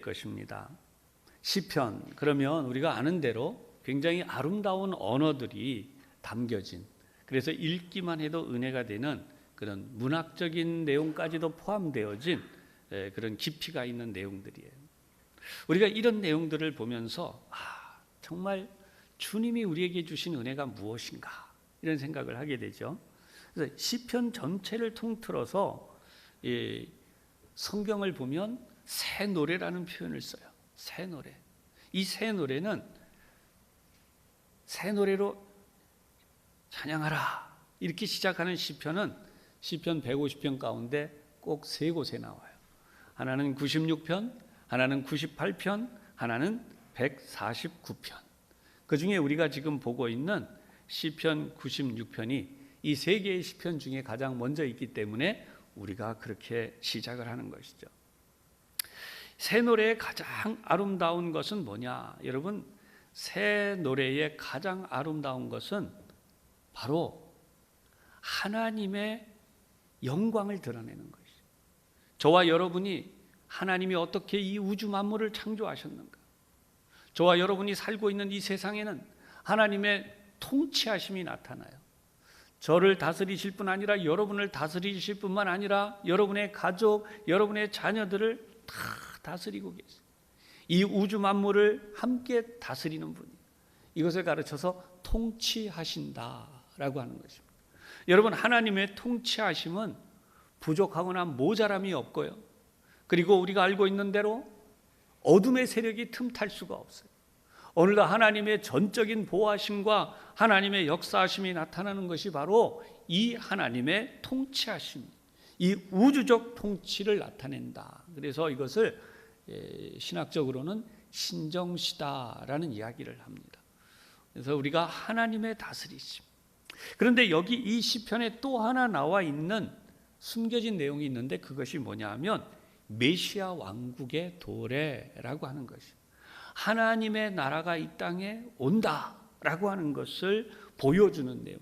것입니다. 시편, 그러면 우리가 아는 대로 굉장히 아름다운 언어들이 담겨진, 그래서 읽기만 해도 은혜가 되는 그런 문학적인 내용까지도 포함되어진 그런 깊이가 있는 내용들이에요. 우리가 이런 내용들을 보면서 정말 주님이 우리에게 주신 은혜가 무엇인가 이런 생각을 하게 되죠. 그래서 시편 전체를 통틀어서 성경을 보면 새 노래라는 표현을 써요. 새 노래. 이 새 노래는 새 노래로 찬양하라 이렇게 시작하는 시편은 시편 150편 가운데 꼭 세 곳에 나와요. 하나는 96편, 하나는 98편, 하나는 149편. 그 중에 우리가 지금 보고 있는 시편 96편이 이 세 개의 시편 중에 가장 먼저 있기 때문에 우리가 그렇게 시작을 하는 것이죠. 새 노래의 가장 아름다운 것은 뭐냐? 여러분, 새 노래의 가장 아름다운 것은 바로 하나님의 영광을 드러내는 것이죠. 저와 여러분이 하나님이 어떻게 이 우주 만물을 창조하셨는가? 저와 여러분이 살고 있는 이 세상에는 하나님의 통치하심이 나타나요. 저를 다스리실 뿐 아니라 여러분을 다스리실 뿐만 아니라 여러분의 가족, 여러분의 자녀들을 다 다스리고 계세요. 이 우주 만물을 함께 다스리는 분이 이것을 가르쳐서 통치하신다라고 하는 것입니다. 여러분, 하나님의 통치하심은 부족하거나 모자람이 없고요. 그리고 우리가 알고 있는 대로 어둠의 세력이 틈탈 수가 없어요. 오늘도 하나님의 전적인 보호하심과 하나님의 역사하심이 나타나는 것이 바로 이 하나님의 통치하심, 이 우주적 통치를 나타낸다. 그래서 이것을 신학적으로는 신정시다라는 이야기를 합니다. 그래서 우리가 하나님의 다스리심. 그런데 여기 이 시편에 또 하나 나와 있는 숨겨진 내용이 있는데 그것이 뭐냐 하면 메시아 왕국의 도래라고 하는 것입니다. 하나님의 나라가 이 땅에 온다라고 하는 것을 보여주는 내용.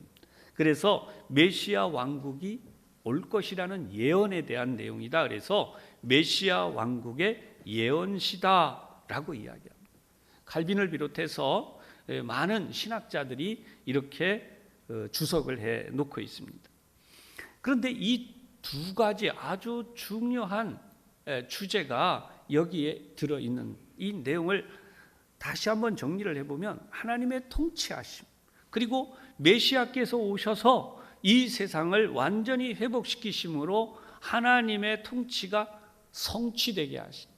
그래서 메시아 왕국이 올 것이라는 예언에 대한 내용이다. 그래서 메시아 왕국의 예언시다라고 이야기합니다. 칼빈을 비롯해서 많은 신학자들이 이렇게 주석을 해 놓고 있습니다. 그런데 이 두 가지 아주 중요한 주제가 여기에 들어있는 이 내용을 다시 한번 정리를 해보면 하나님의 통치하심, 그리고 메시아께서 오셔서 이 세상을 완전히 회복시키심으로 하나님의 통치가 성취되게 하신,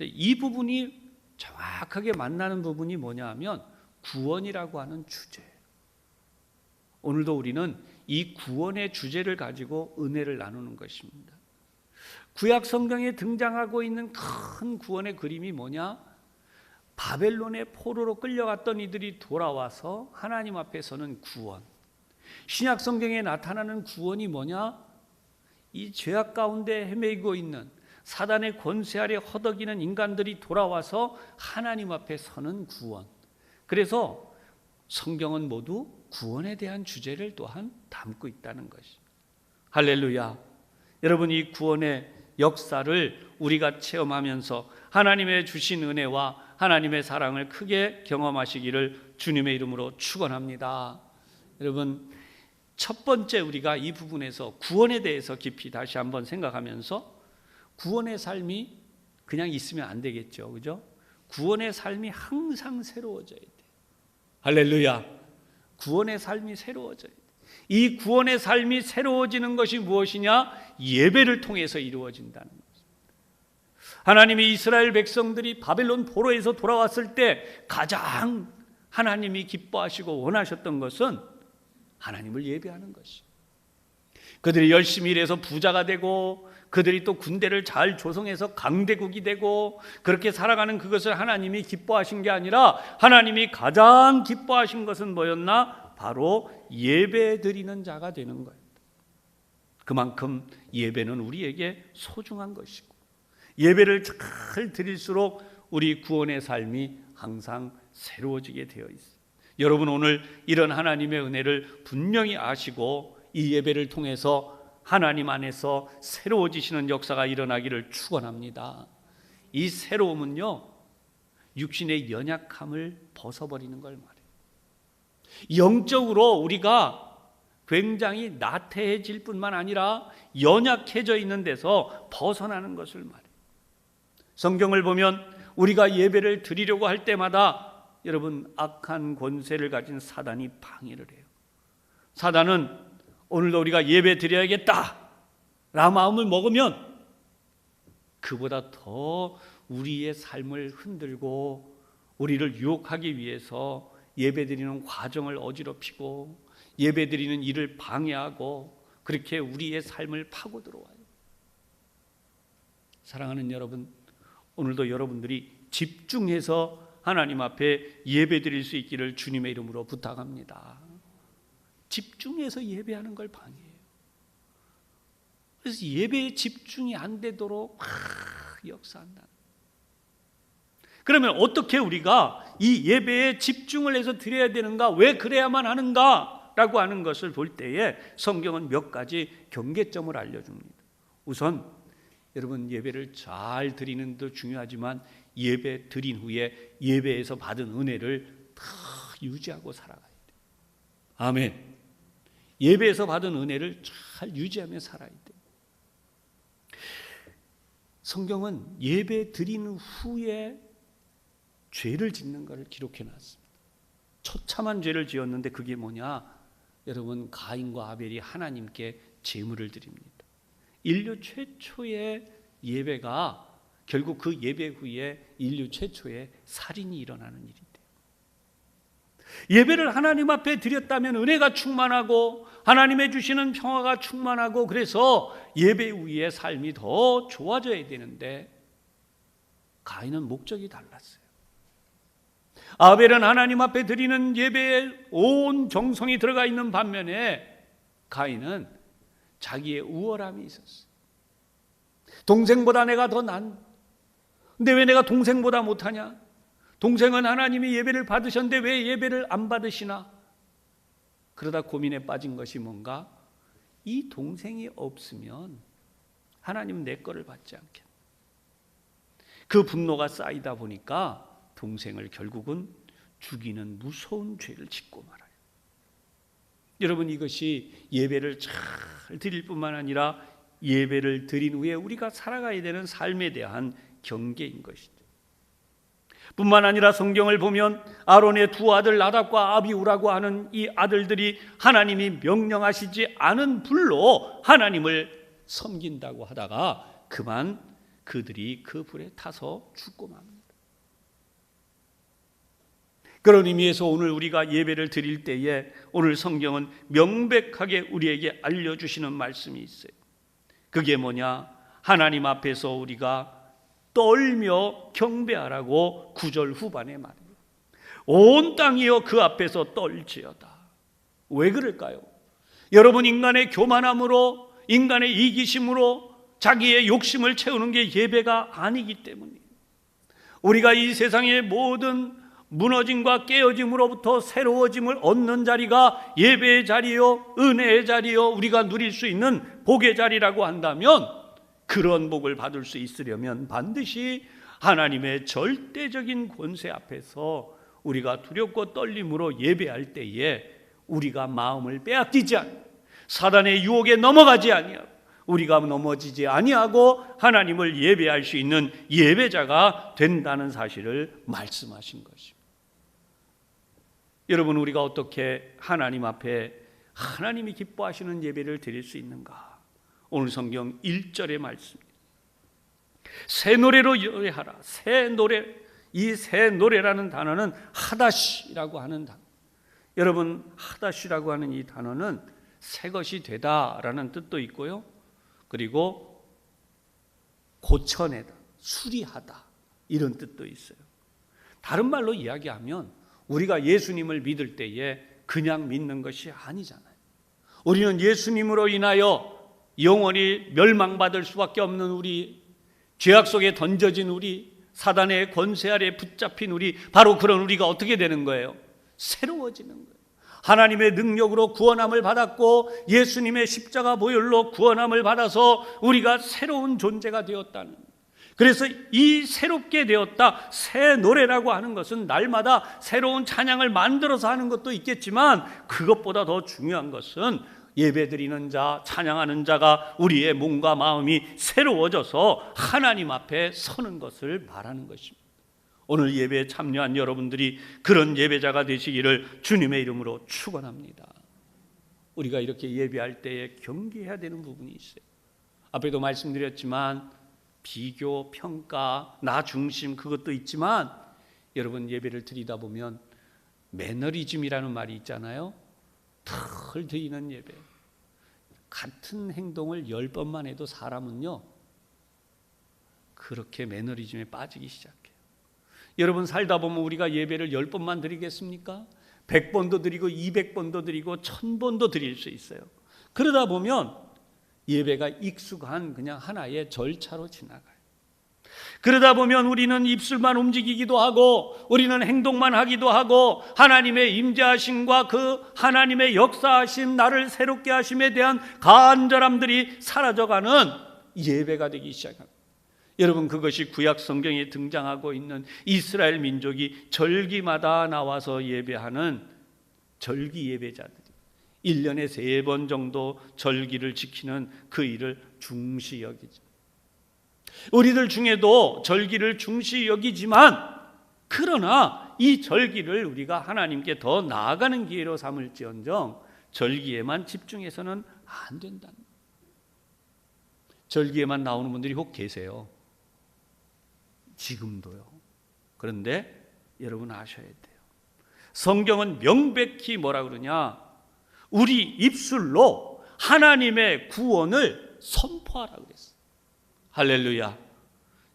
이 부분이 정확하게 만나는 부분이 뭐냐 하면 구원이라고 하는 주제예요. 오늘도 우리는 이 구원의 주제를 가지고 은혜를 나누는 것입니다. 구약 성경에 등장하고 있는 큰 구원의 그림이 뭐냐? 바벨론의 포로로 끌려갔던 이들이 돌아와서 하나님 앞에 서는 구원. 신약 성경에 나타나는 구원이 뭐냐? 이 죄악 가운데 헤매고 있는 사단의 권세 아래 허덕이는 인간들이 돌아와서 하나님 앞에 서는 구원. 그래서 성경은 모두 구원에 대한 주제를 또한 담고 있다는 것입니다. 할렐루야. 여러분, 이 구원의 역사를 우리가 체험하면서 하나님의 주신 은혜와 하나님의 사랑을 크게 경험하시기를 주님의 이름으로 축원합니다. 여러분, 첫 번째 우리가 이 부분에서 구원에 대해서 깊이 다시 한번 생각하면서 구원의 삶이 그냥 있으면 안 되겠죠. 그죠? 구원의 삶이 항상 새로워져야 돼요. 할렐루야. 구원의 삶이 새로워져야 돼요. 이 구원의 삶이 새로워지는 것이 무엇이냐? 예배를 통해서 이루어진다는 것입니다. 하나님이 이스라엘 백성들이 바벨론 포로에서 돌아왔을 때 가장 하나님이 기뻐하시고 원하셨던 것은 하나님을 예배하는 것이에요. 그들이 열심히 일해서 부자가 되고 그들이 또 군대를 잘 조성해서 강대국이 되고 그렇게 살아가는 그것을 하나님이 기뻐하신 게 아니라 하나님이 가장 기뻐하신 것은 뭐였나? 바로 예배 드리는 자가 되는 거예요. 그만큼 예배는 우리에게 소중한 것이고 예배를 잘 드릴수록 우리 구원의 삶이 항상 새로워지게 되어 있어요. 여러분, 오늘 이런 하나님의 은혜를 분명히 아시고 이 예배를 통해서 하나님 안에서 새로워지시는 역사가 일어나기를 축원합니다. 이 새로움은요, 육신의 연약함을 벗어버리는 걸 말해요. 영적으로 우리가 굉장히 나태해질 뿐만 아니라 연약해져 있는 데서 벗어나는 것을 말해요. 성경을 보면 우리가 예배를 드리려고 할 때마다 여러분, 악한 권세를 가진 사단이 방해를 해요. 사단은 오늘도 우리가 예배 드려야겠다 라 마음을 먹으면 그보다 더 우리의 삶을 흔들고 우리를 유혹하기 위해서 예배드리는 과정을 어지럽히고 예배드리는 일을 방해하고 그렇게 우리의 삶을 파고 들어와요. 사랑하는 여러분, 오늘도 여러분들이 집중해서 하나님 앞에 예배드릴 수 있기를 주님의 이름으로 부탁합니다. 집중해서 예배하는 걸 방해해요. 그래서 예배에 집중이 안 되도록 역사한다. 그러면 어떻게 우리가 이 예배에 집중을 해서 드려야 되는가, 왜 그래야만 하는가 라고 하는 것을 볼 때에 성경은 몇 가지 경계점을 알려줍니다. 우선 여러분, 예배를 잘 드리는 것도 중요하지만 예배 드린 후에 예배에서 받은 은혜를 다 유지하고 살아가야 돼요. 아멘. 예배에서 받은 은혜를 잘 유지하며 살아야 돼요. 성경은 예배 드리는 후에 죄를 짓는 것을 기록해 놨습니다. 처참한 죄를 지었는데 그게 뭐냐? 여러분, 가인과 아벨이 하나님께 제물을 드립니다. 인류 최초의 예배가 결국 그 예배 후에 인류 최초의 살인이 일어나는 일이 돼요. 예배를 하나님 앞에 드렸다면 은혜가 충만하고 하나님의 주시는 평화가 충만하고 그래서 예배 후의 삶이 더 좋아져야 되는데 가인은 목적이 달랐어요. 아벨은 하나님 앞에 드리는 예배에 온 정성이 들어가 있는 반면에 가인은 자기의 우월함이 있었어요. 동생보다 내가 더 근데 왜 내가 동생보다 못하냐? 동생은 하나님이 예배를 받으셨는데 왜 예배를 안 받으시나? 그러다 고민에 빠진 것이 뭔가? 이 동생이 없으면 하나님은 내 거를 받지 않겠다. 그 분노가 쌓이다 보니까 동생을 결국은 죽이는 무서운 죄를 짓고 말아요. 여러분, 이것이 예배를 잘 드릴 뿐만 아니라 예배를 드린 후에 우리가 살아가야 되는 삶에 대한 경계인 것이죠. 뿐만 아니라 성경을 보면 아론의 두 아들 나답과 아비후라고 하는 이 아들들이 하나님이 명령하시지 않은 불로 하나님을 섬긴다고 하다가 그만 그들이 그 불에 타서 죽고 맙니다. 그런 의미에서 오늘 우리가 예배를 드릴 때에 오늘 성경은 명백하게 우리에게 알려주시는 말씀이 있어요. 그게 뭐냐? 하나님 앞에서 우리가 떨며 경배하라고 9절 후반에 말해요. 온 땅이여 그 앞에서 떨지어다. 왜 그럴까요? 여러분, 인간의 교만함으로, 인간의 이기심으로 자기의 욕심을 채우는 게 예배가 아니기 때문이에요. 우리가 이 세상의 모든 무너짐과 깨어짐으로부터 새로워짐을 얻는 자리가 예배의 자리요, 은혜의 자리요, 우리가 누릴 수 있는 복의 자리라고 한다면 그런 복을 받을 수 있으려면 반드시 하나님의 절대적인 권세 앞에서 우리가 두렵고 떨림으로 예배할 때에 우리가 마음을 빼앗기지 아니하고 사단의 유혹에 넘어가지 아니하고 우리가 넘어지지 아니하고 하나님을 예배할 수 있는 예배자가 된다는 사실을 말씀하신 것입니다. 여러분, 우리가 어떻게 하나님 앞에 하나님이 기뻐하시는 예배를 드릴 수 있는가? 오늘 성경 1절의 말씀입니다. 새 노래로 예배하라. 새 노래. 이 새 노래라는 단어는 하다시라고 하는 단어. 여러분, 하다시라고 하는 이 단어는 새 것이 되다라는 뜻도 있고요. 그리고 고쳐내다, 수리하다 이런 뜻도 있어요. 다른 말로 이야기하면 우리가 예수님을 믿을 때에 그냥 믿는 것이 아니잖아요. 우리는 예수님으로 인하여 영원히 멸망받을 수밖에 없는 우리, 죄악 속에 던져진 우리, 사단의 권세 아래 붙잡힌 우리, 바로 그런 우리가 어떻게 되는 거예요? 새로워지는 거예요. 하나님의 능력으로 구원함을 받았고 예수님의 십자가 보혈로 구원함을 받아서 우리가 새로운 존재가 되었다는, 그래서 이 새롭게 되었다, 새 노래라고 하는 것은 날마다 새로운 찬양을 만들어서 하는 것도 있겠지만, 그것보다 더 중요한 것은 예배드리는 자, 찬양하는 자가 우리의 몸과 마음이 새로워져서 하나님 앞에 서는 것을 말하는 것입니다. 오늘 예배에 참여한 여러분들이 그런 예배자가 되시기를 주님의 이름으로 축원합니다. 우리가 이렇게 예배할 때에 경계해야 되는 부분이 있어요. 앞에도 말씀드렸지만 비교, 평가, 나 중심, 그것도 있지만 여러분, 예배를 드리다 보면 매너리즘이라는 말이 있잖아요. 털 드리는 예배. 같은 행동을 10번만 해도 사람은요, 그렇게 매너리즘에 빠지기 시작해요. 여러분, 살다 보면 우리가 예배를 10번만 드리겠습니까? 100번도 드리고 200번도 드리고 1000번도 드릴 수 있어요. 그러다 보면 예배가 익숙한 그냥 하나의 절차로 지나가요. 그러다 보면 우리는 입술만 움직이기도 하고 우리는 행동만 하기도 하고 하나님의 임재하심과 그 하나님의 역사하심, 나를 새롭게 하심에 대한 간절함들이 사라져가는 예배가 되기 시작합니다. 여러분, 그것이 구약 성경에 등장하고 있는 이스라엘 민족이 절기마다 나와서 예배하는 절기 예배자들이 1년에 3번 정도 절기를 지키는 그 일을 중시 여기죠. 우리들 중에도 절기를 중시 여기지만, 그러나 이 절기를 우리가 하나님께 더 나아가는 기회로 삼을지언정 절기에만 집중해서는 안 된다. 절기에만 나오는 분들이 혹 계세요. 지금도요. 그런데 여러분 아셔야 돼요. 성경은 명백히 뭐라 그러냐? 우리 입술로 하나님의 구원을 선포하라고 그랬어요. 할렐루야.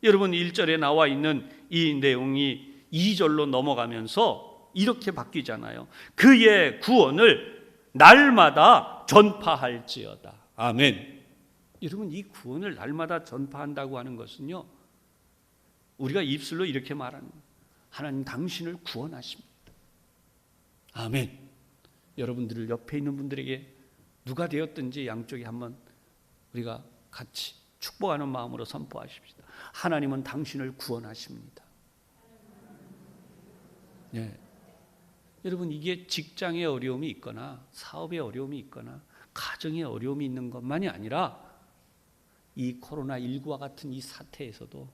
여러분, 1절에 나와 있는 이 내용이 2절로 넘어가면서 이렇게 바뀌잖아요. 그의 구원을 날마다 전파할지어다. 아멘. 여러분, 이 구원을 날마다 전파한다고 하는 것은요, 우리가 입술로 이렇게 말하는 거예요. 하나님 당신을 구원하십니다. 아멘. 여러분들 옆에 있는 분들에게 누가 되었든지 양쪽에 한번 우리가 같이 축복하는 마음으로 선포하십시다. 하나님은 당신을 구원하십니다. 네. 여러분, 이게 직장에 어려움이 있거나 사업에 어려움이 있거나 가정에 어려움이 있는 것만이 아니라 이 코로나19와 같은 이 사태에서도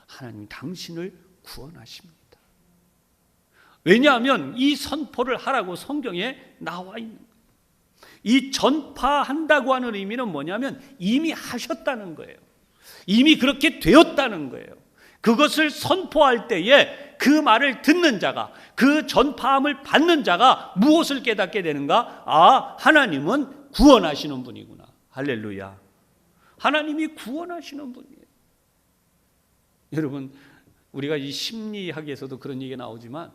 하나님 당신을 구원하십니다. 왜냐하면 이 선포를 하라고 성경에 나와 있는 거예요. 이 전파한다고 하는 의미는 뭐냐면 이미 하셨다는 거예요. 이미 그렇게 되었다는 거예요. 그것을 선포할 때에 그 말을 듣는 자가, 그 전파함을 받는 자가 무엇을 깨닫게 되는가? 아, 하나님은 구원하시는 분이구나. 할렐루야. 하나님이 구원하시는 분이에요. 여러분, 우리가 이 심리학에서도 그런 얘기가 나오지만,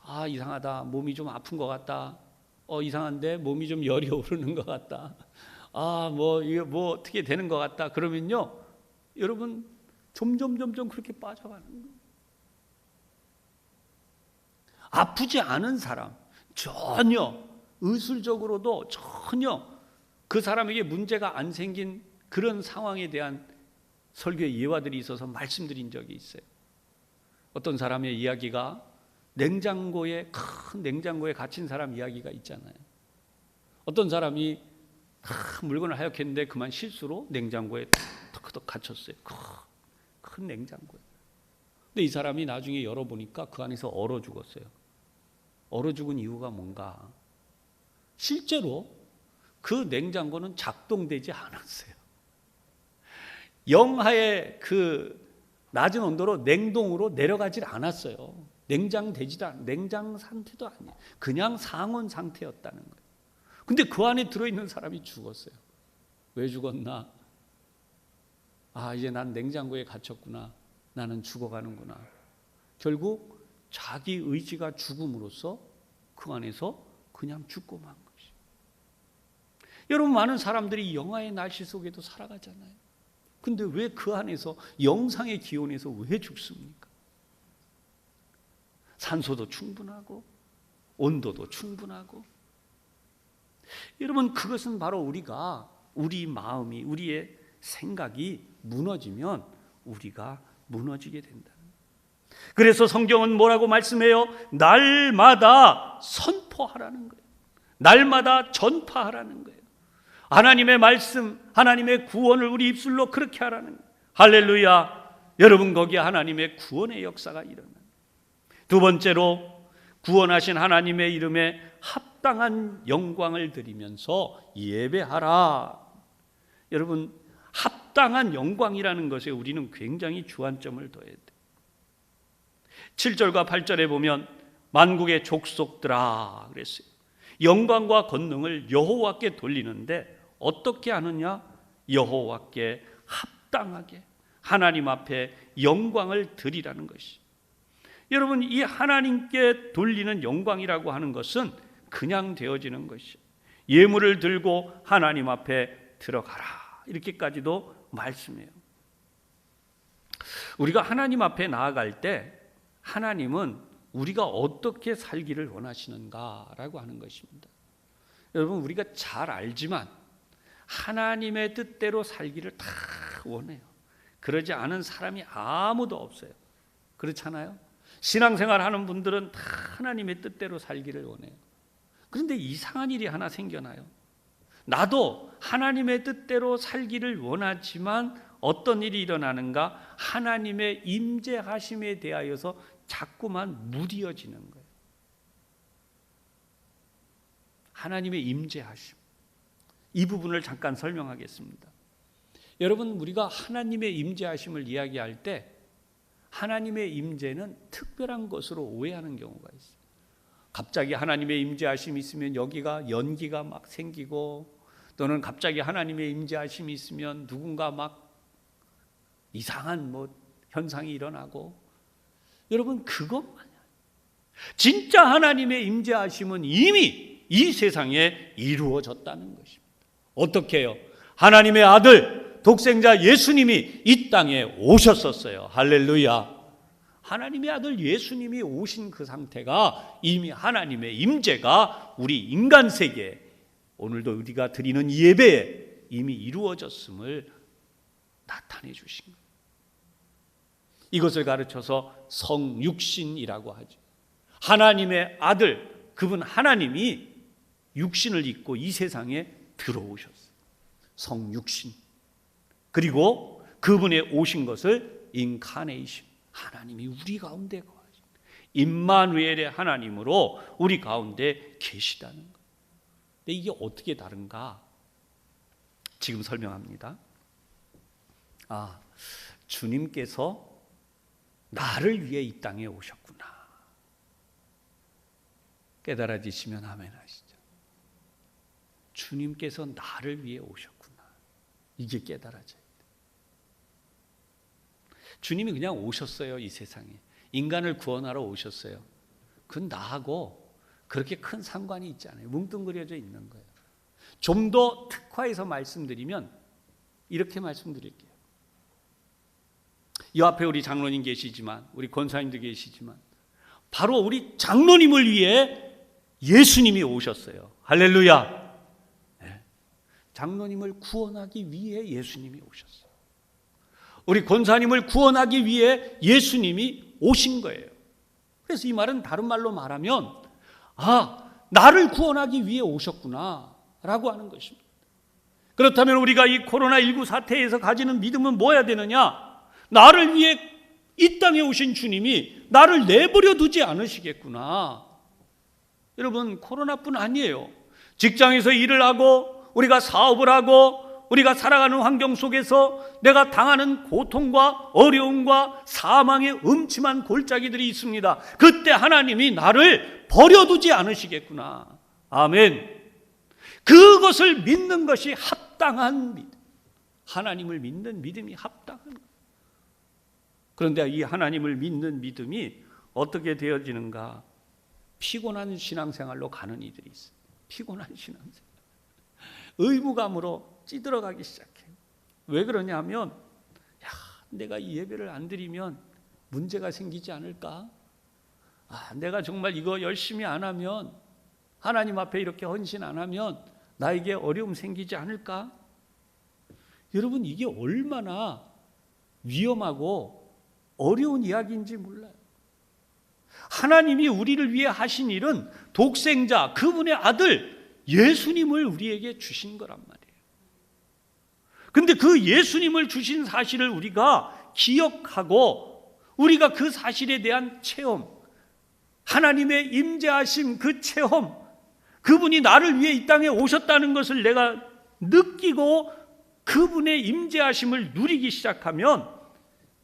아, 이상하다, 몸이 좀 아픈 것 같다, 이상한데 몸이 좀 열이 오르는 것 같다, 이게 어떻게 되는 것 같다, 그러면요, 여러분, 점점 그렇게 빠져가는 거예요. 아프지 않은 사람, 전혀 의술적으로도 전혀 그 사람에게 문제가 안 생긴 그런 상황에 대한 설교의 예화들이 있어서 말씀드린 적이 있어요. 어떤 사람의 이야기가 큰 냉장고에 갇힌 사람 이야기가 있잖아요. 어떤 사람이 물건을 하역했는데 그만 실수로 냉장고에 턱턱 갇혔어요. 큰 냉장고에. 근데 이 사람이 나중에 열어보니까 그 안에서 얼어 죽었어요. 얼어 죽은 이유가 뭔가? 실제로 그 냉장고는 작동되지 않았어요. 영하의 그 낮은 온도로 냉동으로 내려가질 않았어요. 냉장 상태도 아니에요. 그냥 상온 상태였다는 거예요. 근데 그 안에 들어있는 사람이 죽었어요. 왜 죽었나? 이제 난 냉장고에 갇혔구나. 나는 죽어가는구나. 결국 자기 의지가 죽음으로써 그 안에서 그냥 죽고 만 것이. 여러분, 많은 사람들이 영하의 날씨 속에도 살아가잖아요. 근데 왜 그 안에서 영상의 기온에서 왜 죽습니까? 산소도 충분하고 온도도 충분하고. 여러분, 그것은 바로 우리 마음이, 우리의 생각이 무너지면 우리가 무너지게 된다는 거예요. 그래서 성경은 뭐라고 말씀해요? 날마다 선포하라는 거예요. 날마다 전파하라는 거예요. 하나님의 말씀, 하나님의 구원을 우리 입술로 그렇게 하라는 거예요. 할렐루야. 여러분, 거기에 하나님의 구원의 역사가 일어나요. 두 번째로, 구원하신 하나님의 이름에 합당한 영광을 드리면서 예배하라. 여러분, 합당한 영광이라는 것에 우리는 굉장히 주안점을 둬야 돼요. 7절과 8절에 보면 만국의 족속들아 그랬어요. 영광과 권능을 여호와께 돌리는데 어떻게 하느냐? 여호와께 합당하게 하나님 앞에 영광을 드리라는 것이. 여러분, 이 하나님께 돌리는 영광이라고 하는 것은 그냥 되어지는 것이. 예물을 들고 하나님 앞에 들어가라, 이렇게까지도 말씀해요. 우리가 하나님 앞에 나아갈 때 하나님은 우리가 어떻게 살기를 원하시는가라고 하는 것입니다. 여러분, 우리가 잘 알지만 하나님의 뜻대로 살기를 다 원해요. 그러지 않은 사람이 아무도 없어요. 그렇잖아요? 신앙생활 하는 분들은 다 하나님의 뜻대로 살기를 원해요. 그런데 이상한 일이 하나 생겨나요. 나도 하나님의 뜻대로 살기를 원하지만 어떤 일이 일어나는가? 하나님의 임재하심에 대하여서 자꾸만 무디어지는 거예요. 하나님의 임재하심, 이 부분을 잠깐 설명하겠습니다. 여러분, 우리가 하나님의 임재하심을 이야기할 때 하나님의 임재는 특별한 것으로 오해하는 경우가 있어요. 갑자기 하나님의 임재하심이 있으면 여기가 연기가 막 생기고, 또는 갑자기 하나님의 임재하심이 있으면 누군가 막 이상한 현상이 일어나고. 여러분, 그것만이 아니에요. 진짜 하나님의 임재하심은 이미 이 세상에 이루어졌다는 것입니다. 어떻게 해요? 하나님의 아들 독생자 예수님이 이 땅에 오셨었어요. 할렐루야. 하나님의 아들 예수님이 오신 그 상태가 이미 하나님의 임재가 우리 인간 세계에, 오늘도 우리가 드리는 예배에 이미 이루어졌음을 나타내 주신 거예요. 이것을 가르쳐서 성육신이라고 하죠. 하나님의 아들, 그분 하나님이 육신을 입고 이 세상에 들어오셨어요. 성육신. 그리고 그분의 오신 것을 인카네이션, 하나님이 우리 가운데 거하신 임마누엘의 하나님으로 우리 가운데 계시다는 거예요. 근데 이게 어떻게 다른가? 지금 설명합니다. 주님께서 나를 위해 이 땅에 오셨구나. 깨달아지시면 아멘 하시죠. 주님께서 나를 위해 오셨구나. 이게 깨달아져야 돼요. 주님이 그냥 오셨어요. 이 세상에 인간을 구원하러 오셨어요. 그건 나하고 그렇게 큰 상관이 있지 않아요. 뭉뚱그려져 있는 거예요. 좀 더 특화해서 말씀드리면 이렇게 말씀드릴게요. 이 앞에 우리 장로님 계시지만, 우리 권사님도 계시지만, 바로 우리 장로님을 위해 예수님이 오셨어요. 할렐루야. 네. 장로님을 구원하기 위해 예수님이 오셨어요. 우리 권사님을 구원하기 위해 예수님이 오신 거예요. 그래서 이 말은 다른 말로 말하면 나를 구원하기 위해 오셨구나 라고 하는 것입니다. 그렇다면 우리가 이 코로나19 사태에서 가지는 믿음은 뭐야 되느냐? 나를 위해 이 땅에 오신 주님이 나를 내버려 두지 않으시겠구나. 여러분, 코로나뿐 아니에요. 직장에서 일을 하고, 우리가 사업을 하고, 우리가 살아가는 환경 속에서 내가 당하는 고통과 어려움과 사망의 음침한 골짜기들이 있습니다. 그때 하나님이 나를 버려두지 않으시겠구나. 아멘. 그것을 믿는 것이 합당한 믿음. 하나님을 믿는 믿음이 합당한 것. 그런데 이 하나님을 믿는 믿음이 어떻게 되어지는가? 피곤한 신앙생활로 가는 이들이 있어요. 피곤한 신앙생활. 의무감으로 찌들어가기 시작해요. 왜 그러냐면 내가 이 예배를 안 드리면 문제가 생기지 않을까? 내가 정말 이거 열심히 안 하면, 하나님 앞에 이렇게 헌신 안 하면 나에게 어려움 생기지 않을까? 여러분, 이게 얼마나 위험하고 어려운 이야기인지 몰라요. 하나님이 우리를 위해 하신 일은 독생자, 그분의 아들 예수님을 우리에게 주신 거란 말이에요. 근데 그 예수님을 주신 사실을 우리가 기억하고 우리가 그 사실에 대한 체험, 하나님의 임재하심 그 체험, 그분이 나를 위해 이 땅에 오셨다는 것을 내가 느끼고 그분의 임재하심을 누리기 시작하면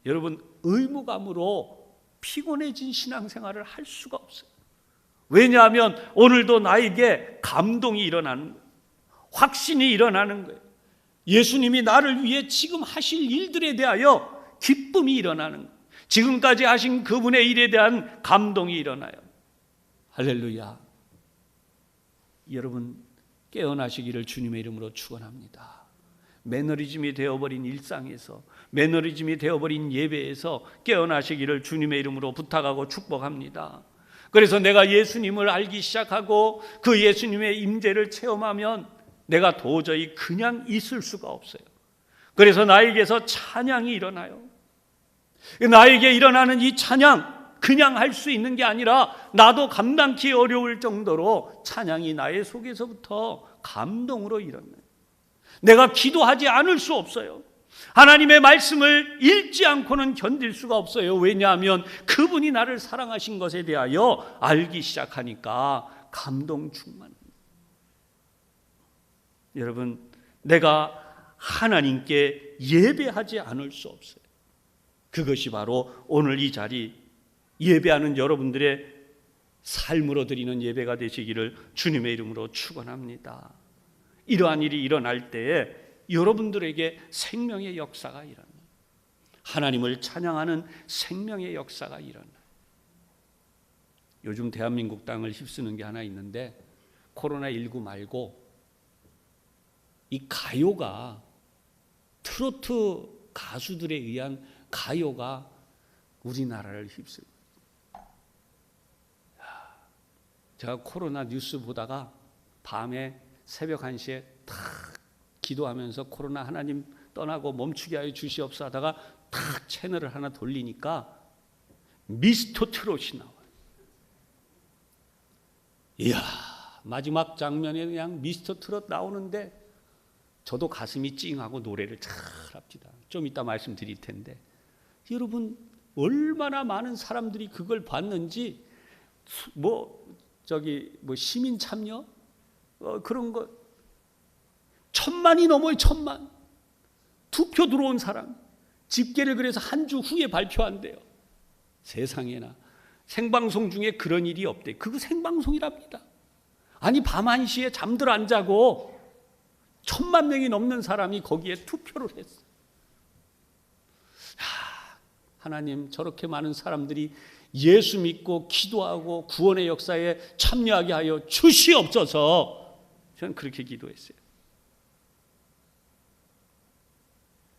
여러분 의무감으로 피곤해진 신앙생활을 할 수가 없어요. 왜냐하면 오늘도 나에게 감동이 일어나는 거예요. 확신이 일어나는 거예요. 예수님이 나를 위해 지금 하실 일들에 대하여 기쁨이 일어나는 거예요. 지금까지 하신 그분의 일에 대한 감동이 일어나요. 할렐루야. 여러분 깨어나시기를 주님의 이름으로 축원합니다. 매너리즘이 되어버린 일상에서, 매너리즘이 되어버린 예배에서 깨어나시기를 주님의 이름으로 부탁하고 축복합니다. 그래서 내가 예수님을 알기 시작하고 그 예수님의 임재를 체험하면 내가 도저히 그냥 있을 수가 없어요. 그래서 나에게서 찬양이 일어나요. 나에게 일어나는 이 찬양, 그냥 할 수 있는 게 아니라 나도 감당기 어려울 정도로 찬양이 나의 속에서부터 감동으로 일어나요. 내가 기도하지 않을 수 없어요. 하나님의 말씀을 읽지 않고는 견딜 수가 없어요. 왜냐하면 그분이 나를 사랑하신 것에 대하여 알기 시작하니까 감동 충만합니다. 여러분, 내가 하나님께 예배하지 않을 수 없어요. 그것이 바로 오늘 이 자리 예배하는 여러분들의 삶으로 드리는 예배가 되시기를 주님의 이름으로 축원합니다. 이러한 일이 일어날 때에 여러분들에게 생명의 역사가 일어나요. 하나님을 찬양하는 생명의 역사가 일어나요. 요즘 대한민국 땅을 휩쓰는 게 하나 있는데 코로나19 말고 이 가요가, 트로트 가수들에 의한 가요가 우리나라를 휩쓸고, 제가 코로나 뉴스 보다가 밤에 새벽 1시에 탁 기도하면서 코로나 하나님 떠나고 멈추게 하여 주시옵소서 하다가 탁 채널을 하나 돌리니까 미스터 트롯이 나와요. 이야, 마지막 장면에 그냥 미스터 트롯 나오는데 저도 가슴이 찡하고 노래를 잘합니다. 좀 이따 말씀드릴 텐데 여러분 얼마나 많은 사람들이 그걸 봤는지 시민 참여 그런 거 1000만이 넘어요. 1000만 투표 들어온 사람 집계를 그래서 한 주 후에 발표한대요. 세상에나 생방송 중에 그런 일이 없대. 그거 생방송이랍니다. 아니 밤 1시에 잠들 안 자고 1000만 명이 넘는 사람이 거기에 투표를 했어요. 하나님, 저렇게 많은 사람들이 예수 믿고 기도하고 구원의 역사에 참여하게 하여 주시옵소서. 저는 그렇게 기도했어요.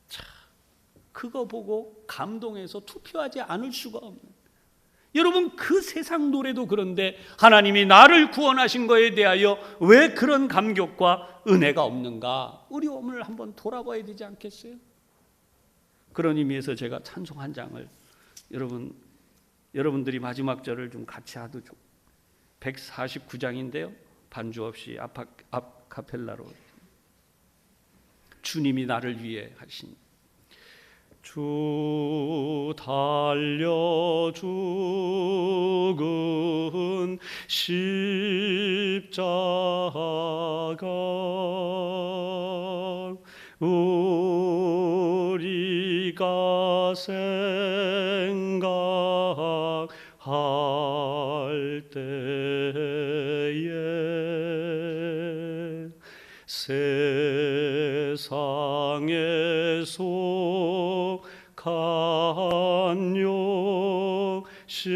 자, 그거 보고 감동해서 투표하지 않을 수가 없는, 여러분 그 세상 노래도 그런데 하나님이 나를 구원하신 것에 대하여 왜 그런 감격과 은혜가 없는가? 우리 오늘 한번 돌아봐야 되지 않겠어요? 그런 의미에서 제가 찬송 한 장을 여러분들이 마지막 절을 좀 같이 하도 좀 149장인데요. 반주 없이 아카펠라로 주님이 나를 위해 하신 주 달려 죽은 십자가 우리가 생각할 때에 세상에 속한 욕심을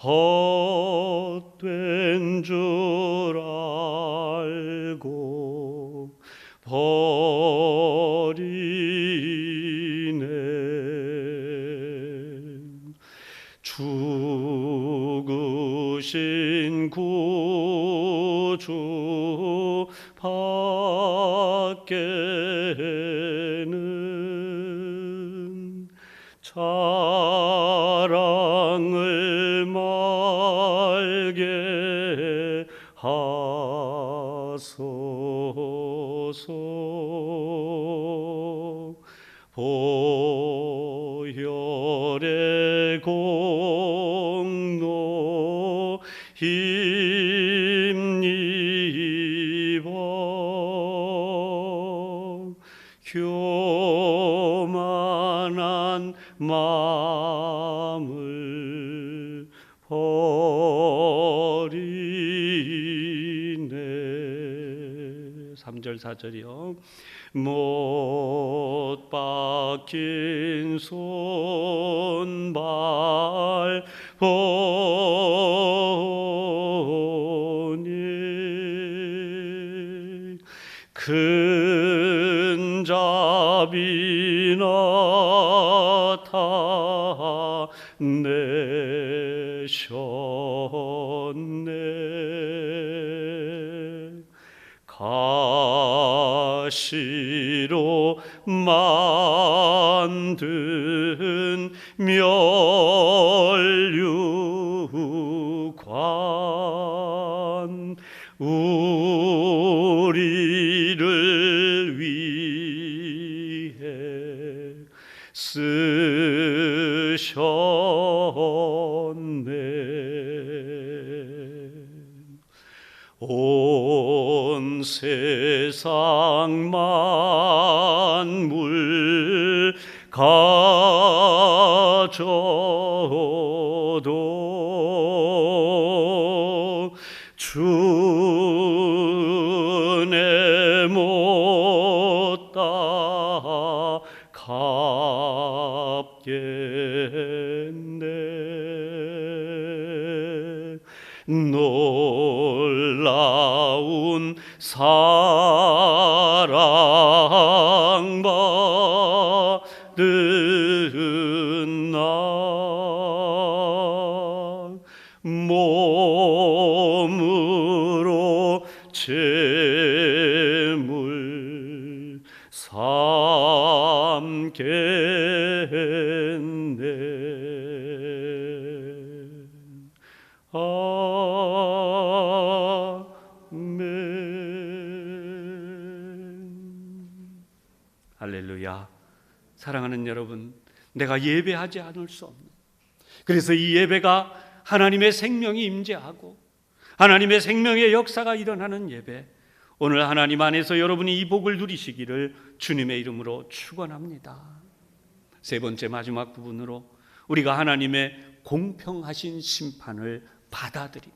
헛된 줄 알고 버리네. 죽으신 구주 밖에는 자랑을 말게 하소서. 보혈의 공로 힘입어 교만한 마음을 버리네. 3절 4절이요. 못 박힌 손발 보니 큰 자비 나타내셨네. 가시로 만든 면류관 우리를 위해 쓰셨네. 온 세상 만물 가져도 주내 못 따갚겠네. 놀라운 사랑받은 나 몸으로 재물 삼겠네. 할렐루야. 사랑하는 여러분, 내가 예배하지 않을 수 없는, 그래서 이 예배가 하나님의 생명이 임재하고 하나님의 생명의 역사가 일어나는 예배, 오늘 하나님 안에서 여러분이 이 복을 누리시기를 주님의 이름으로 축원합니다. 세 번째 마지막 부분으로 우리가 하나님의 공평하신 심판을 받아들임.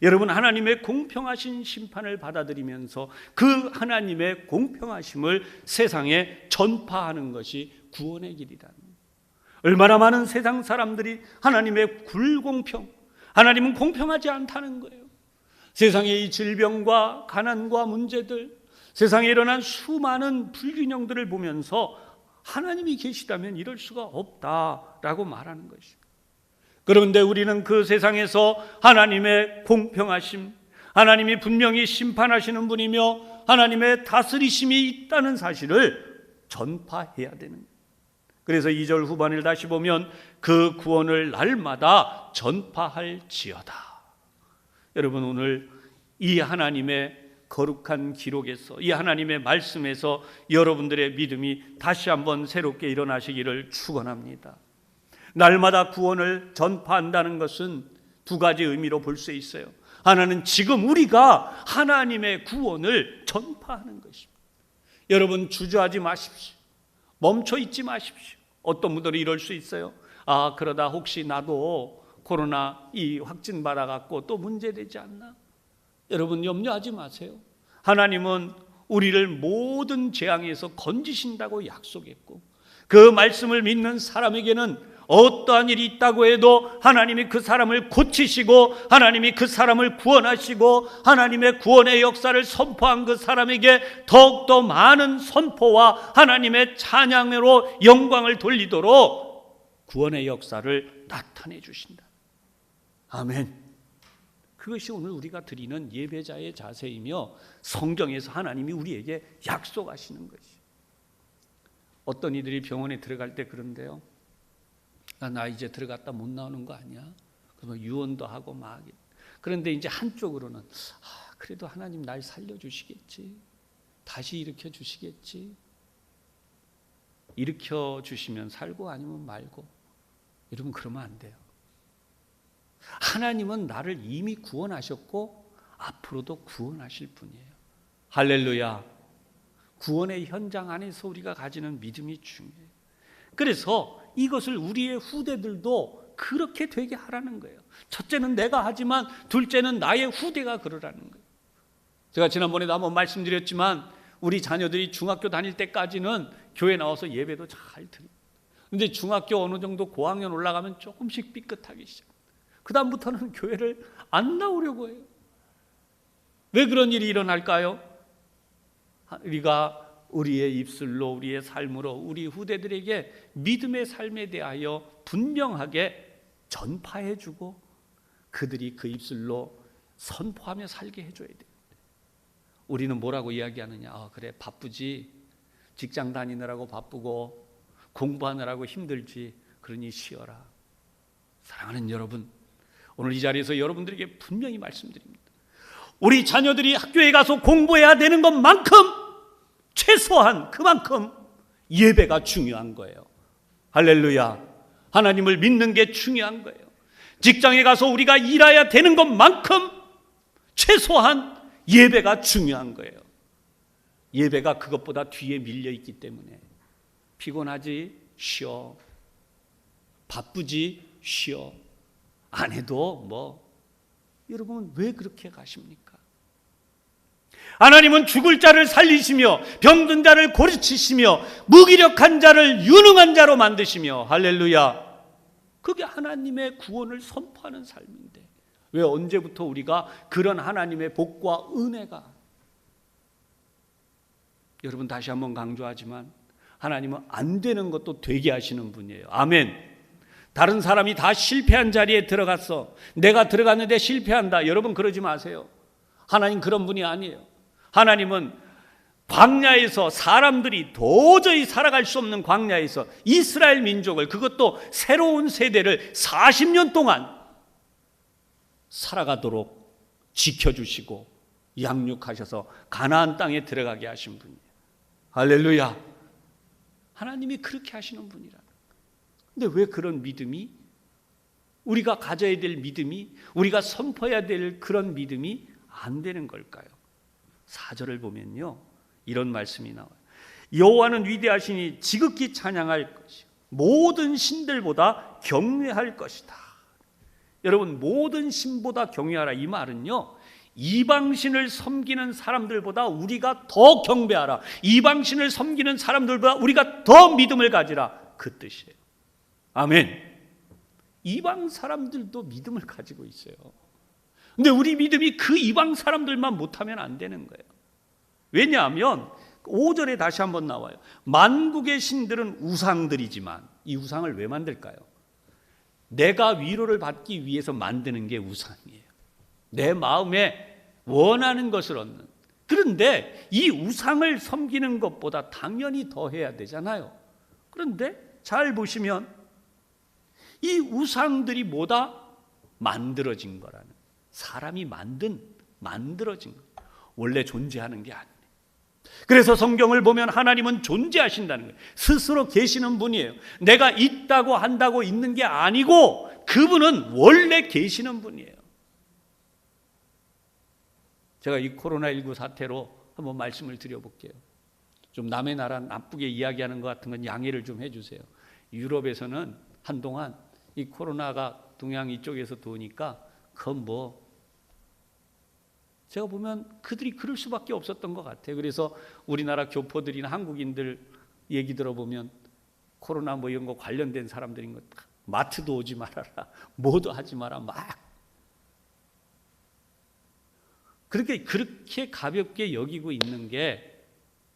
여러분, 하나님의 공평하신 심판을 받아들이면서 그 하나님의 공평하심을 세상에 전파하는 것이 구원의 길이다. 얼마나 많은 세상 사람들이 하나님의 불공평, 하나님은 공평하지 않다는 거예요. 세상의 이 질병과 가난과 문제들, 세상에 일어난 수많은 불균형들을 보면서 하나님이 계시다면 이럴 수가 없다라고 말하는 것이죠. 그런데 우리는 그 세상에서 하나님의 공평하심, 하나님이 분명히 심판하시는 분이며 하나님의 다스리심이 있다는 사실을 전파해야 되는 거예요. 그래서 2절 후반을 다시 보면 그 구원을 날마다 전파할지어다. 여러분, 오늘 이 하나님의 거룩한 기록에서, 이 하나님의 말씀에서 여러분들의 믿음이 다시 한번 새롭게 일어나시기를 축원합니다. 날마다 구원을 전파한다는 것은 두 가지 의미로 볼 수 있어요. 하나는 지금 우리가 하나님의 구원을 전파하는 것입니다. 여러분, 주저하지 마십시오. 멈춰 있지 마십시오. 어떤 분들이 이럴 수 있어요. 그러다 혹시 나도 코로나 이 확진 받아갖고 또 문제되지 않나? 여러분, 염려하지 마세요. 하나님은 우리를 모든 재앙에서 건지신다고 약속했고, 그 말씀을 믿는 사람에게는 어떠한 일이 있다고 해도 하나님이 그 사람을 고치시고 하나님이 그 사람을 구원하시고 하나님의 구원의 역사를 선포한 그 사람에게 더욱더 많은 선포와 하나님의 찬양으로 영광을 돌리도록 구원의 역사를 나타내 주신다. 아멘. 그것이 오늘 우리가 드리는 예배자의 자세이며 성경에서 하나님이 우리에게 약속하시는 것이죠. 어떤 이들이 병원에 들어갈 때 그런데요. 나 이제 들어갔다 못 나오는 거 아니야? 그러면 유언도 하고 막. 그런데 이제 한쪽으로는 그래도 하나님 날 살려주시겠지. 다시 일으켜 주시겠지. 일으켜 주시면 살고 아니면 말고. 여러분 그러면 안 돼요. 하나님은 나를 이미 구원하셨고 앞으로도 구원하실 분이에요. 할렐루야. 구원의 현장 안에서 우리가 가지는 믿음이 중요해요. 그래서 이것을 우리의 후대들도 그렇게 되게 하라는 거예요. 첫째는 내가 하지만 둘째는 나의 후대가 그러라는 거예요. 제가 지난번에도 한번 말씀드렸지만 우리 자녀들이 중학교 다닐 때까지는 교회 나와서 예배도 잘 드립니다. 그런데 중학교 어느 정도 고학년 올라가면 조금씩 삐끗하기 시작합니다. 그 다음부터는 교회를 안 나오려고 해요. 왜 그런 일이 일어날까요? 우리가 우리의 입술로 우리의 삶으로 우리 후대들에게 믿음의 삶에 대하여 분명하게 전파해주고 그들이 그 입술로 선포하며 살게 해줘야 돼요. 우리는 뭐라고 이야기하느냐? 그래 바쁘지, 직장 다니느라고 바쁘고 공부하느라고 힘들지, 그러니 쉬어라. 사랑하는 여러분, 오늘 이 자리에서 여러분들에게 분명히 말씀드립니다. 우리 자녀들이 학교에 가서 공부해야 되는 것만큼 최소한 그만큼 예배가 중요한 거예요. 할렐루야. 하나님을 믿는 게 중요한 거예요. 직장에 가서 우리가 일해야 되는 것만큼 최소한 예배가 중요한 거예요. 예배가 그것보다 뒤에 밀려 있기 때문에 피곤하지? 쉬어. 바쁘지? 쉬어. 안 해도 여러분 왜 그렇게 가십니까? 하나님은 죽을 자를 살리시며 병든 자를 고르치시며 무기력한 자를 유능한 자로 만드시며 할렐루야. 그게 하나님의 구원을 선포하는 삶인데 왜 언제부터 우리가 그런 하나님의 복과 은혜가, 여러분 다시 한번 강조하지만 하나님은 안 되는 것도 되게 하시는 분이에요. 아멘. 다른 사람이 다 실패한 자리에 들어갔어. 내가 들어갔는데 실패한다. 여러분 그러지 마세요. 하나님 그런 분이 아니에요. 하나님은 광야에서 사람들이 도저히 살아갈 수 없는 광야에서 이스라엘 민족을, 그것도 새로운 세대를 40년 동안 살아가도록 지켜주시고 양육하셔서 가나안 땅에 들어가게 하신 분이에요. 할렐루야. 하나님이 그렇게 하시는 분이라. 근데 왜 그런 믿음이, 우리가 가져야 될 믿음이, 우리가 선포해야 될 그런 믿음이 안 되는 걸까요? 4절을 보면요, 이런 말씀이 나와요. 여호와는 위대하시니 지극히 찬양할 것이요 모든 신들보다 경외할 것이다. 여러분 모든 신보다 경외하라, 이 말은요 이방신을 섬기는 사람들보다 우리가 더 경배하라, 이방신을 섬기는 사람들보다 우리가 더 믿음을 가지라, 그 뜻이에요. 아멘. 이방 사람들도 믿음을 가지고 있어요. 근데 우리 믿음이 그 이방 사람들만 못하면 안 되는 거예요. 왜냐하면 5절에 다시 한번 나와요. 만국의 신들은 우상들이지만, 이 우상을 왜 만들까요? 내가 위로를 받기 위해서 만드는 게 우상이에요. 내 마음에 원하는 것을 얻는. 그런데 이 우상을 섬기는 것보다 당연히 더 해야 되잖아요. 그런데 잘 보시면 이 우상들이 뭐다? 만들어진 거라는, 사람이 만들어진 거, 원래 존재하는 게 아니에요. 그래서 성경을 보면 하나님은 존재하신다는 거예요. 스스로 계시는 분이에요. 내가 있다고 한다고 있는 게 아니고 그분은 원래 계시는 분이에요. 제가 이 코로나19 사태로 한번 말씀을 드려볼게요. 좀 남의 나라 나쁘게 이야기하는 것 같은 건 양해를 좀 해주세요. 유럽에서는 한동안 이 코로나가 동양 이쪽에서 도니까 그건 제가 보면 그들이 그럴 수밖에 없었던 것 같아요. 그래서 우리나라 교포들이나 한국인들 얘기 들어보면 코로나 이런 거 관련된 사람들인 것, 마트도 오지 말아라, 뭐도 하지 마라, 막 그렇게 가볍게 여기고 있는 게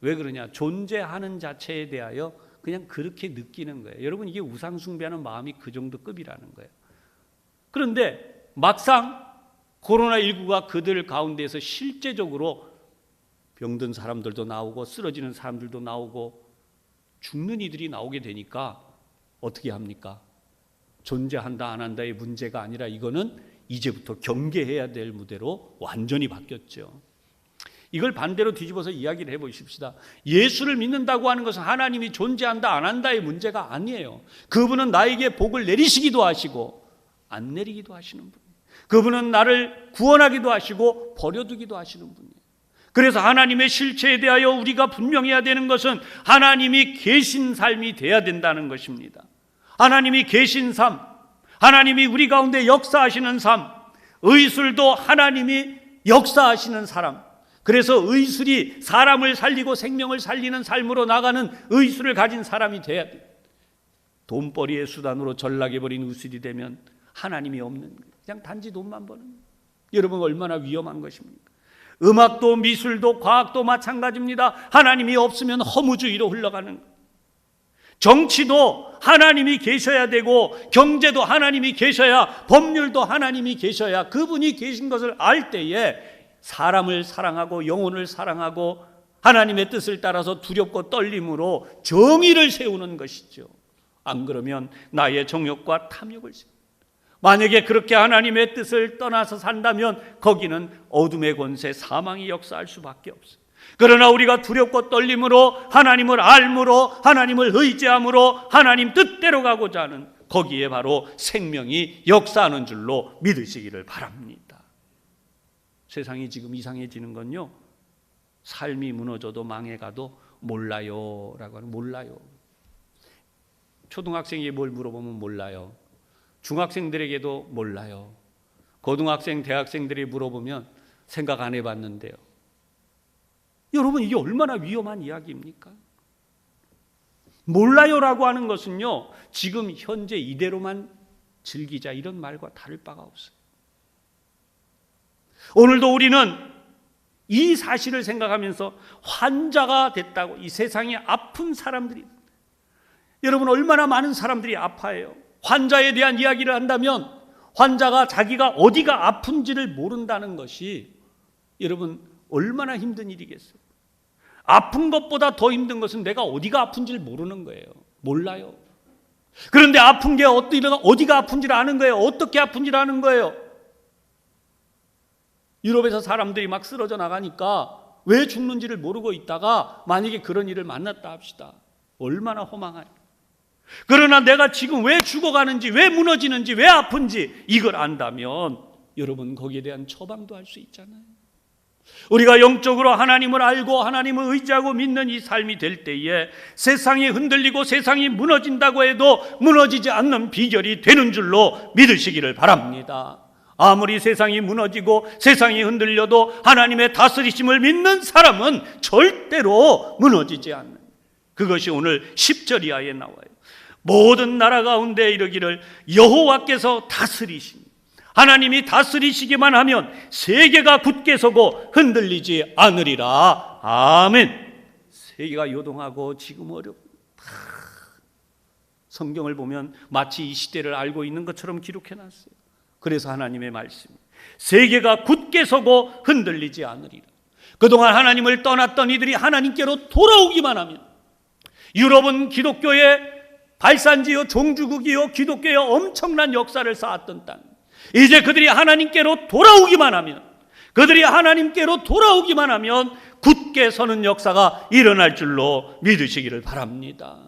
왜 그러냐? 존재하는 자체에 대하여 그냥 그렇게 느끼는 거예요. 여러분 이게 우상 숭배하는 마음이 그 정도 급이라는 거예요. 그런데 막상 코로나19가 그들 가운데에서 실제적으로 병든 사람들도 나오고 쓰러지는 사람들도 나오고 죽는 이들이 나오게 되니까 어떻게 합니까? 존재한다 안 한다의 문제가 아니라 이거는 이제부터 경계해야 될 무대로 완전히 바뀌었죠. 이걸 반대로 뒤집어서 이야기를 해보십시다. 예수를 믿는다고 하는 것은 하나님이 존재한다 안 한다의 문제가 아니에요. 그분은 나에게 복을 내리시기도 하시고 안 내리기도 하시는 분이에요. 그분은 나를 구원하기도 하시고 버려두기도 하시는 분이에요. 그래서 하나님의 실체에 대하여 우리가 분명해야 되는 것은 하나님이 계신 삶이 돼야 된다는 것입니다. 하나님이 계신 삶, 하나님이 우리 가운데 역사하시는 삶, 의술도 하나님이 역사하시는 사람. 그래서 의술이 사람을 살리고 생명을 살리는 삶으로 나가는 의술을 가진 사람이 돼야 돼요. 돈벌이의 수단으로 전락해버린 의술이 되면 하나님이 없는 거예요. 그냥 단지 돈만 버는 거예요. 여러분 얼마나 위험한 것입니까? 음악도 미술도 과학도 마찬가지입니다. 하나님이 없으면 허무주의로 흘러가는 거예요. 정치도 하나님이 계셔야 되고 경제도 하나님이 계셔야, 법률도 하나님이 계셔야, 그분이 계신 것을 알 때에 사람을 사랑하고 영혼을 사랑하고 하나님의 뜻을 따라서 두렵고 떨림으로 정의를 세우는 것이죠. 안 그러면 나의 정욕과 탐욕을 세웁니다. 만약에 그렇게 하나님의 뜻을 떠나서 산다면 거기는 어둠의 권세, 사망이 역사할 수밖에 없어요. 그러나 우리가 두렵고 떨림으로 하나님을 알므로 하나님을 의지함으로 하나님 뜻대로 가고자 하는, 거기에 바로 생명이 역사하는 줄로 믿으시기를 바랍니다. 세상이 지금 이상해지는 건요, 삶이 무너져도 망해가도 몰라요 라고 하는, 몰라요. 초등학생이 뭘 물어보면 몰라요. 중학생들에게도 몰라요. 고등학생, 대학생들이 물어보면 생각 안 해봤는데요. 여러분 이게 얼마나 위험한 이야기입니까? 몰라요라고 하는 것은요, 지금 현재 이대로만 즐기자 이런 말과 다를 바가 없어요. 오늘도 우리는 이 사실을 생각하면서 환자가 됐다고, 이 세상에 아픈 사람들이, 여러분 얼마나 많은 사람들이 아파해요. 환자에 대한 이야기를 한다면 환자가 자기가 어디가 아픈지를 모른다는 것이 여러분 얼마나 힘든 일이겠어요. 아픈 것보다 더 힘든 것은 내가 어디가 아픈지를 모르는 거예요. 몰라요. 그런데 아픈 게 어디가 아픈지를 아는 거예요. 어떻게 아픈지를 아는 거예요. 유럽에서 사람들이 막 쓰러져 나가니까 왜 죽는지를 모르고 있다가 만약에 그런 일을 만났다 합시다. 얼마나 허망해요. 그러나 내가 지금 왜 죽어가는지, 왜 무너지는지, 왜 아픈지 이걸 안다면 여러분 거기에 대한 처방도 할 수 있잖아요. 우리가 영적으로 하나님을 알고 하나님을 의지하고 믿는 이 삶이 될 때에 세상이 흔들리고 세상이 무너진다고 해도 무너지지 않는 비결이 되는 줄로 믿으시기를 바랍니다. 아무리 세상이 무너지고 세상이 흔들려도 하나님의 다스리심을 믿는 사람은 절대로 무너지지 않는, 그것이 오늘 10절 이하에 나와요. 모든 나라 가운데 이르기를 여호와께서 다스리시니, 하나님이 다스리시기만 하면 세계가 굳게 서고 흔들리지 않으리라. 아멘. 세계가 요동하고 지금 어렵고, 성경을 보면 마치 이 시대를 알고 있는 것처럼 기록해놨어요. 그래서 하나님의 말씀, 세계가 굳게 서고 흔들리지 않으리라. 그동안 하나님을 떠났던 이들이 하나님께로 돌아오기만 하면, 유럽은 기독교의 발산지요 종주국이요 기독교의 엄청난 역사를 쌓았던 땅, 이제 그들이 하나님께로 돌아오기만 하면, 그들이 하나님께로 돌아오기만 하면 굳게 서는 역사가 일어날 줄로 믿으시기를 바랍니다.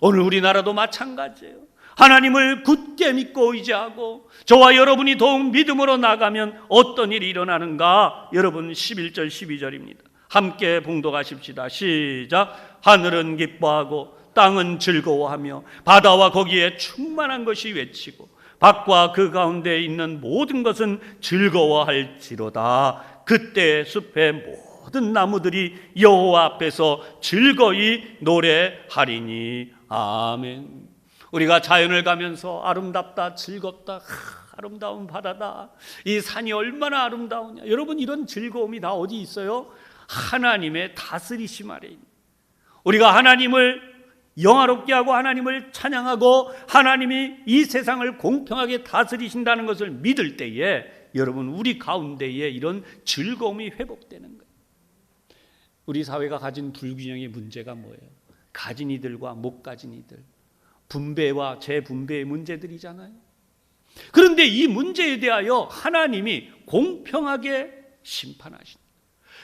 오늘 우리나라도 마찬가지예요. 하나님을 굳게 믿고 의지하고 저와 여러분이 더욱 믿음으로 나가면 어떤 일이 일어나는가? 여러분 11절 12절입니다. 함께 봉독하십시다. 시작. 하늘은 기뻐하고 땅은 즐거워하며 바다와 거기에 충만한 것이 외치고 밭과 그 가운데 있는 모든 것은 즐거워할지로다. 그때 숲의 모든 나무들이 여호와 앞에서 즐거이 노래하리니. 아멘. 우리가 자연을 가면서 아름답다, 즐겁다, 아름다운 바다다, 이 산이 얼마나 아름다우냐. 여러분 이런 즐거움이 다 어디 있어요? 하나님의 다스리심 아래 있는, 우리가 하나님을 영화롭게 하고 하나님을 찬양하고 하나님이 이 세상을 공평하게 다스리신다는 것을 믿을 때에 여러분 우리 가운데에 이런 즐거움이 회복되는 거예요. 우리 사회가 가진 불균형의 문제가 뭐예요? 가진 이들과 못 가진 이들, 분배와 재분배의 문제들이잖아요. 그런데 이 문제에 대하여 하나님이 공평하게 심판하신다.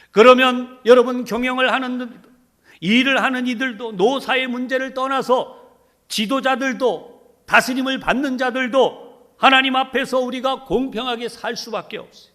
그러면 여러분, 경영을 하는, 일을 하는 이들도, 노사의 문제를 떠나서 지도자들도, 다스림을 받는 자들도 하나님 앞에서 우리가 공평하게 살 수밖에 없어요.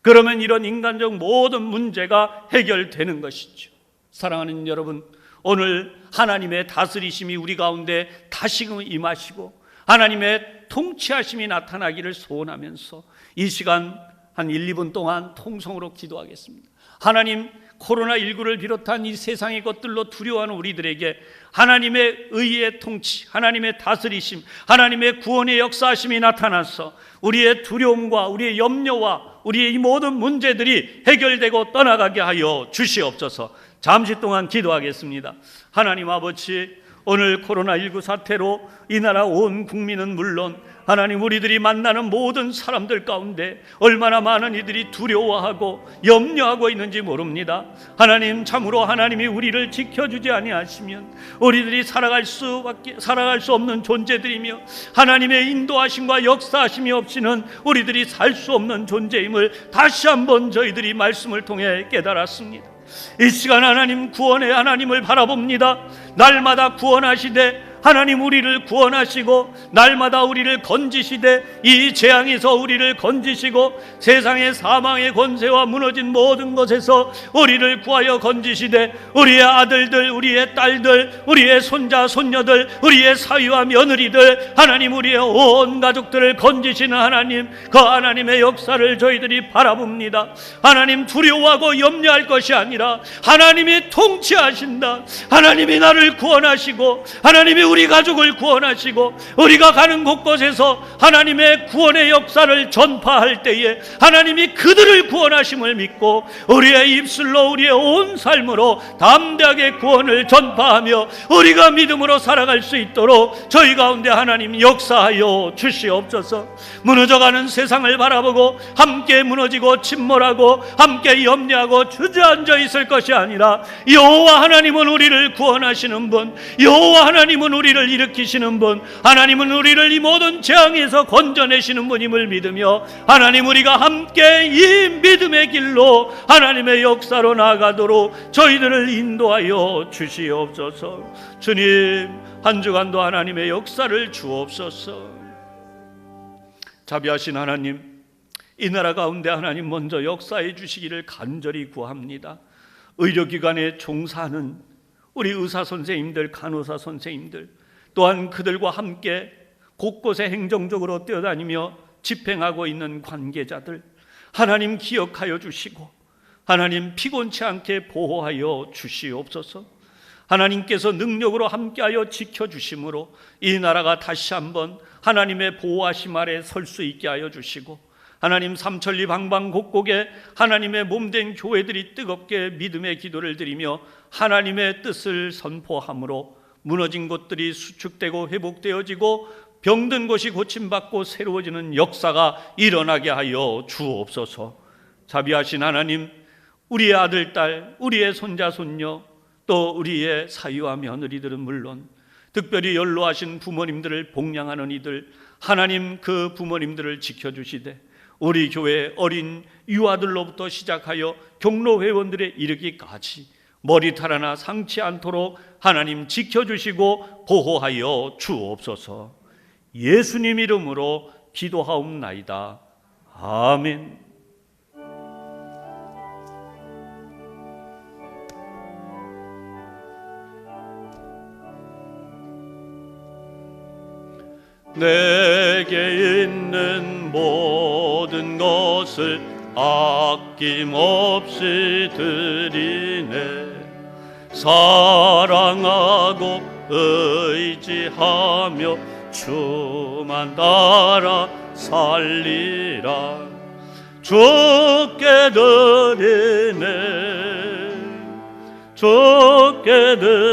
그러면 이런 인간적 모든 문제가 해결되는 것이죠. 사랑하는 여러분, 오늘 하나님의 다스리심이 우리 가운데 다시금 임하시고 하나님의 통치하심이 나타나기를 소원하면서 이 시간 한 1, 2분 동안 통성으로 기도하겠습니다. 하나님, 코로나19를 비롯한 이 세상의 것들로 두려워하는 우리들에게 하나님의 의의 통치, 하나님의 다스리심, 하나님의 구원의 역사하심이 나타나서 우리의 두려움과 우리의 염려와 우리의 이 모든 문제들이 해결되고 떠나가게 하여 주시옵소서. 잠시 동안 기도하겠습니다. 하나님 아버지, 오늘 코로나19 사태로 이 나라 온 국민은 물론 하나님, 우리들이 만나는 모든 사람들 가운데 얼마나 많은 이들이 두려워하고 염려하고 있는지 모릅니다. 하나님, 참으로 하나님이 우리를 지켜주지 아니하시면 우리들이 살아갈 수 없는 존재들이며 하나님의 인도하심과 역사하심이 없이는 우리들이 살 수 없는 존재임을 다시 한번 저희들이 말씀을 통해 깨달았습니다. 이 시간 하나님, 구원의 하나님을 바라봅니다. 날마다 구원하시되 하나님, 우리를 구원하시고 날마다 우리를 건지시되 이 재앙에서 우리를 건지시고 세상의 사망의 권세와 무너진 모든 것에서 우리를 구하여 건지시되 우리의 아들들, 우리의 딸들, 우리의 손자, 손녀들, 우리의 사위와 며느리들, 하나님, 우리의 온 가족들을 건지시는 하나님, 그 하나님의 역사를 저희들이 바라봅니다. 하나님, 두려워하고 염려할 것이 아니라 하나님이 통치하신다. 하나님이 나를 구원하시고 하나님이 우리 가족을 구원하시고 우리가 가는 곳곳에서 하나님의 구원의 역사를 전파할 때에 하나님이 그들을 구원하심을 믿고 우리의 입술로 우리의 온 삶으로 담대하게 구원을 전파하며 우리가 믿음으로 살아갈 수 있도록 저희 가운데 하나님 역사하여 주시옵소서. 무너져가는 세상을 바라보고 함께 무너지고 침몰하고 함께 염려하고 주저앉아 있을 것이 아니라 여호와 하나님은 우리를 구원하시는 분, 여호와 하나님은 우리를 일으키시는 분, 하나님은 우리를 이 모든 재앙에서 건져내시는 분임을 믿으며 하나님, 우리가 함께 이 믿음의 길로 하나님의 역사로 나아가도록 저희들을 인도하여 주시옵소서. 주님, 한 주간도 하나님의 역사를 주옵소서. 자비하신 하나님, 이 나라 가운데 하나님 먼저 역사해 주시기를 간절히 구합니다. 의료기관에 종사하는 우리 의사 선생님들, 간호사 선생님들, 또한 그들과 함께 곳곳에 행정적으로 뛰어다니며 집행하고 있는 관계자들, 하나님 기억하여 주시고 하나님 피곤치 않게 보호하여 주시옵소서. 하나님께서 능력으로 함께하여 지켜주심으로 이 나라가 다시 한번 하나님의 보호하심 아래 설 수 있게 하여 주시고 하나님, 삼천리 방방곡곡에 하나님의 몸된 교회들이 뜨겁게 믿음의 기도를 드리며 하나님의 뜻을 선포함으로 무너진 곳들이 수축되고 회복되어지고 병든 곳이 고침받고 새로워지는 역사가 일어나게 하여 주옵소서. 자비하신 하나님, 우리의 아들, 딸, 우리의 손자, 손녀, 또 우리의 사위와 며느리들은 물론 특별히 연로하신 부모님들을 복양하는 이들, 하나님, 그 부모님들을 지켜주시되 우리 교회 어린 유아들로부터 시작하여 경로 회원들에 이르기까지 머리털 하나 상치 않도록 하나님 지켜주시고 보호하여 주옵소서. 예수님 이름으로 기도하옵나이다. 아멘. 내게 있는 모든 것을 아낌없이 드리네. 사랑하고 의지하며 주만 따라 살리라. 주께 드리네, 주께 드리네.